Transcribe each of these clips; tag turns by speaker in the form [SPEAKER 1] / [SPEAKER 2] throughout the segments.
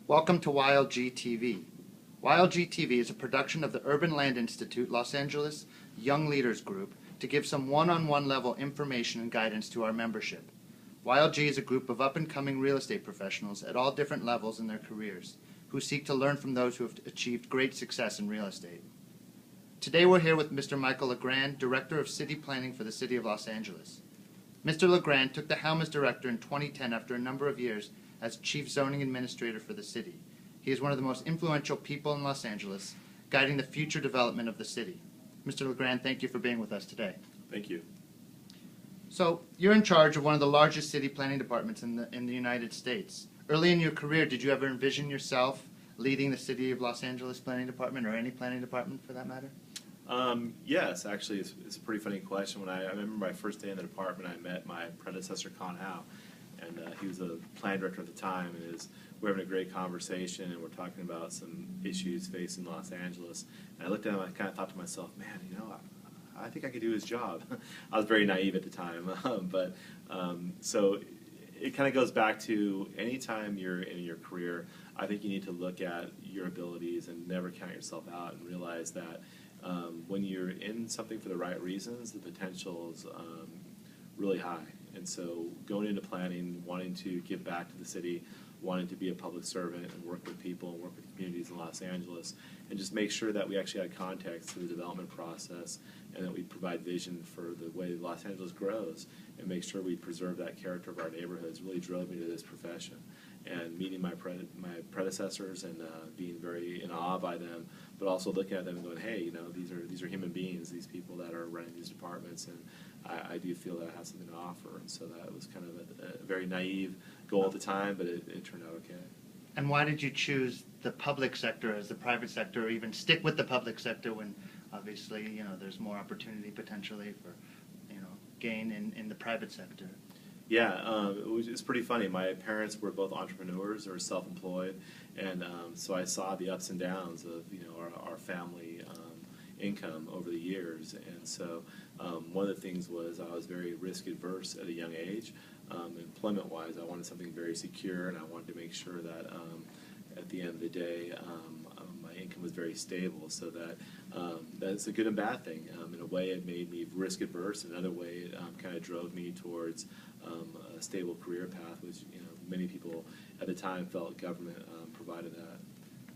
[SPEAKER 1] Welcome to YLG TV. YLG TV is a production of the Urban Land Institute Los Angeles Young Leaders Group to give some one-on-one level information and guidance to our membership. YLG is a group of up-and-coming real estate professionals at all different levels in their careers who seek to learn from those who have achieved great success in real estate. Today we're here with Mr. Michael LoGrande, Director of City Planning for the City of Los Angeles. Mr. LoGrande took the helm as director in 2010 after a number of years as Chief Zoning Administrator for the city. He is one of the most influential people in Los Angeles, guiding the future development of the city. Mr. LoGrande, thank you for being with us today.
[SPEAKER 2] Thank you.
[SPEAKER 1] So, you're in charge of one of the largest city planning departments in the United States. Early in your career, did you ever envision yourself leading the City of Los Angeles planning department, or any planning department for that matter?
[SPEAKER 2] Yes, actually, it's a pretty funny question. When I remember my first day in the department, I met my predecessor, Con Howe, and he was a plan director at the time, and we're having a great conversation, and we're talking about some issues facing Los Angeles. And I looked at him, and I kind of thought to myself, man, you know, I think I could do his job. I was very naive at the time, so it kind of goes back to any time you're in your career, I think you need to look at your abilities and never count yourself out, and realize that when you're in something for the right reasons, the potential is really high. And so going into planning, wanting to give back to the city, wanting to be a public servant and work with people and work with communities in Los Angeles, and just make sure that we actually add context to the development process, and that we provide vision for the way Los Angeles grows, and make sure we preserve that character of our neighborhoods, really drove me to this profession. And meeting my predecessors and being very in awe by them, but also looking at them and going, hey, you know, these are human beings, these people that are running these departments, and I do feel that I have something to offer. And so that was kind of a very naive goal at the time, but it turned out okay.
[SPEAKER 1] And why did you choose the public sector as the private sector, or even stick with the public sector when obviously, you know, there's more opportunity potentially for, you know, gain in the private sector?
[SPEAKER 2] Yeah, it's pretty funny. My parents were both entrepreneurs or self-employed, and so I saw the ups and downs of, you know, our family income over the years. And so one of the things was I was very risk adverse at a young age. Employment-wise, I wanted something very secure, and I wanted to make sure that at the end of the day, my income was very stable, so that that's a good and bad thing. In a way, it made me risk adverse. In another way, it kind of drove me towards a stable career path, which, you know, many people at the time felt government provided that.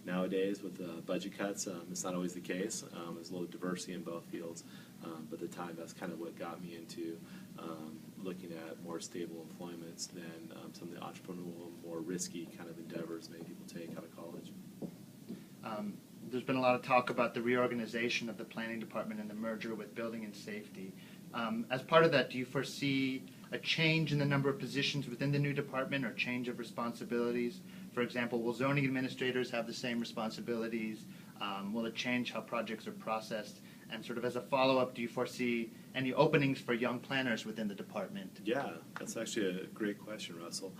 [SPEAKER 2] Nowadays, with budget cuts, it's not always the case. There's a little diversity in both fields, but at the time, that's kind of what got me into looking at more stable employments than some of the entrepreneurial, more risky kind of endeavors many people take out of college.
[SPEAKER 1] There's been a lot of talk about the reorganization of the planning department and the merger with building and safety. As part of that, do you foresee a change in the number of positions within the new department, or change of responsibilities? For example, will zoning administrators have the same responsibilities? Will it change how projects are processed? And sort of as a follow-up, do you foresee any openings for young planners within the department?
[SPEAKER 2] Yeah, that's actually a great question, Russell.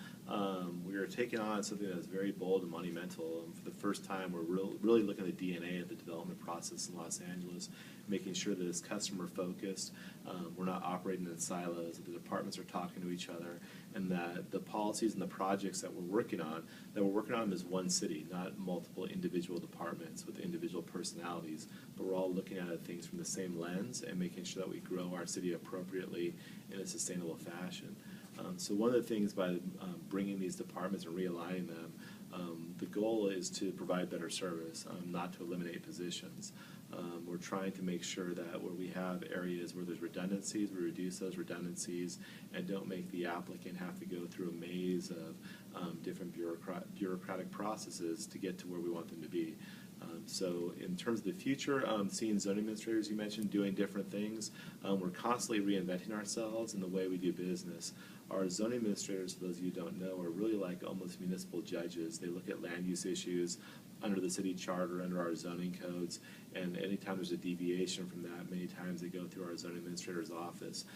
[SPEAKER 2] We are taking on something that's very bold and monumental. For the first time, we're really looking at the DNA of the development process in Los Angeles, making sure that it's customer-focused, we're not operating in silos, that the departments are talking to each other, and that the policies and the projects that we're working on them as one city, not multiple individual departments with individual personalities, but we're all looking at things from the same lens and making sure that we grow our city appropriately in a sustainable fashion. So one of the things by bringing these departments and realigning them, the goal is to provide better service, not to eliminate positions. We're trying to make sure that where we have areas where there's redundancies, we reduce those redundancies and don't make the applicant have to go through a maze of different bureaucratic processes to get to where we want them to be. So in terms of the future, seeing zoning administrators, you mentioned, doing different things, we're constantly reinventing ourselves in the way we do business. Our zoning administrators, for those of you who don't know, are really like almost municipal judges. They look at land use issues under the city charter, under our zoning codes, and anytime there's a deviation from that, many times they go through our zoning administrator's office.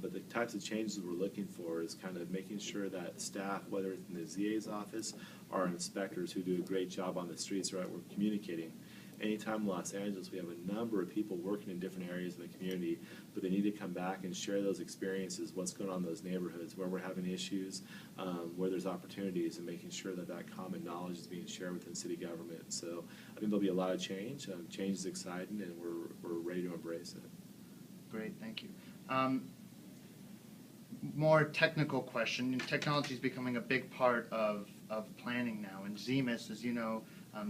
[SPEAKER 2] But the types of changes we're looking for is kind of making sure that staff, whether it's in the ZA's office or our inspectors who do a great job on the streets, right, we're communicating anytime in Los Angeles we have a number of people working in different areas of the community, but they need to come back and share those experiences, what's going on in those neighborhoods, where we're having issues, where there's opportunities, and making sure that that common knowledge is being shared within city government. So I think there'll be a lot of change. Change is exciting, and we're ready to embrace it.
[SPEAKER 1] Great, thank you. More technical question. Technology is becoming a big part of planning now. And ZMIS, as you know,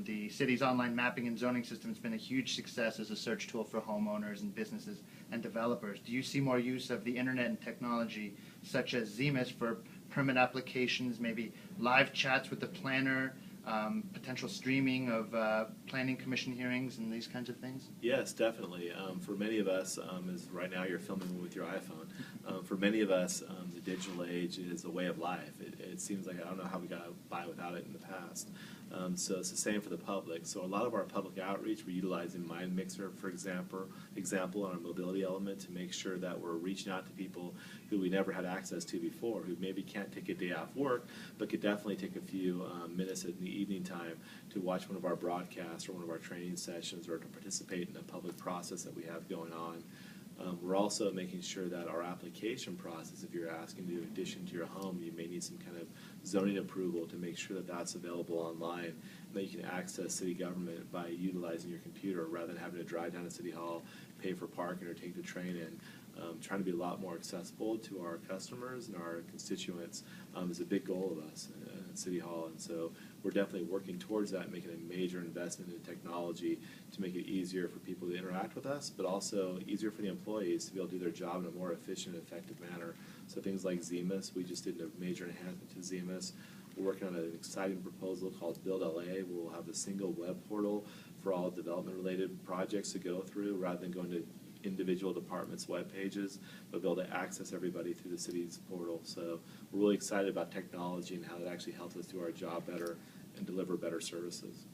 [SPEAKER 1] the city's online mapping and zoning system has been a huge success as a search tool for homeowners and businesses and developers. Do you see more use of the internet and technology, such as ZMIS, for permit applications, maybe live chats with the planner, potential streaming of planning commission hearings and these kinds of things?
[SPEAKER 2] Yes, definitely. For many of us, as right now you're filming with your iPhone, for many of us, the digital age is a way of life. It seems like I don't know how we got by without it in the past. So it's the same for the public. So a lot of our public outreach, we're utilizing Mind Mixer, for example, on our mobility element to make sure that we're reaching out to people who we never had access to before, who maybe can't take a day off work, but could definitely take a few minutes in the evening time to watch one of our broadcasts or one of our training sessions or to participate in a public process that we have going on. We're also making sure that our application process, if you're asking to do addition to your home, you may need some kind of zoning approval to make sure that that's available online and that you can access city government by utilizing your computer rather than having to drive down to City Hall, pay for parking, or take the train in. Trying to be a lot more accessible to our customers and our constituents is a big goal of us at City Hall, and so we're definitely working towards that, making a major investment in technology to make it easier for people to interact with us, but also easier for the employees to be able to do their job in a more efficient and effective manner. So things like ZMIS, we just did a major enhancement to ZMIS. We're working on an exciting proposal called Build LA, where we'll have a single web portal for all development-related projects to go through rather than going to individual departments' web pages, but be able to access everybody through the city's portal. So we're really excited about technology and how it actually helps us do our job better and deliver better services.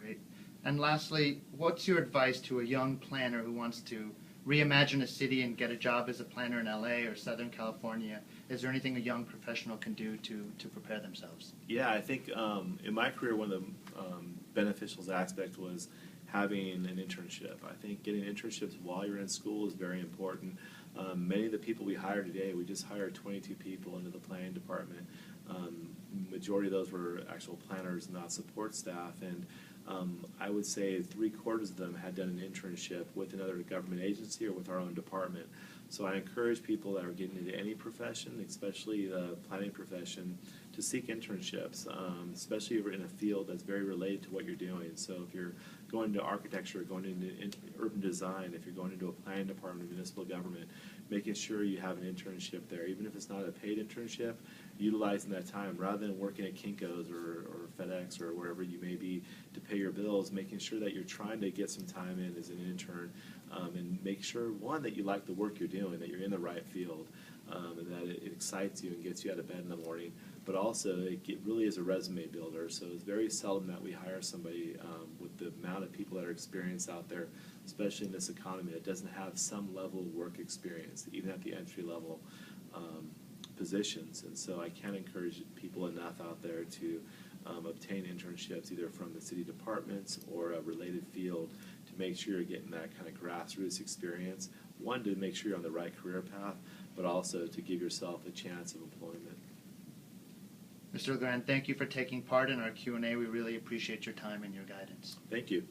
[SPEAKER 1] Great. And lastly, what's your advice to a young planner who wants to reimagine a city and get a job as a planner in LA or Southern California? Is there anything a young professional can do to prepare themselves?
[SPEAKER 2] Yeah, I think in my career, one of the beneficial aspects was having an internship. I think getting internships while you're in school is very important. Many of the people we hire today, we just hired 22 people into the planning department. Majority of those were actual planners, not support staff, and I would say 3/4 of them had done an internship with another government agency or with our own department. So I encourage people that are getting into any profession, especially the planning profession, to seek internships, especially if you're in a field that's very related to what you're doing. So if you're going into architecture, going into urban design, if you're going into a planning department of municipal government, making sure you have an internship there, even if it's not a paid internship, utilizing that time rather than working at Kinko's or FedEx or wherever you may be to pay your bills, making sure that you're trying to get some time in as an intern and make sure, one, that you like the work you're doing, that you're in the right field, and that it excites you and gets you out of bed in the morning, but also it really is a resume builder. So it's very seldom that we hire somebody with the amount of people that are experienced out there, especially in this economy, that doesn't have some level of work experience, even at the entry level positions. And so I can't encourage people enough out there to obtain internships either from the city departments or a related field to make sure you're getting that kind of grassroots experience. One, to make sure you're on the right career path, but also to give yourself a chance of employment.
[SPEAKER 1] Mr. LoGrande, thank you for taking part in our Q&A. We really appreciate your time and your guidance.
[SPEAKER 2] Thank you.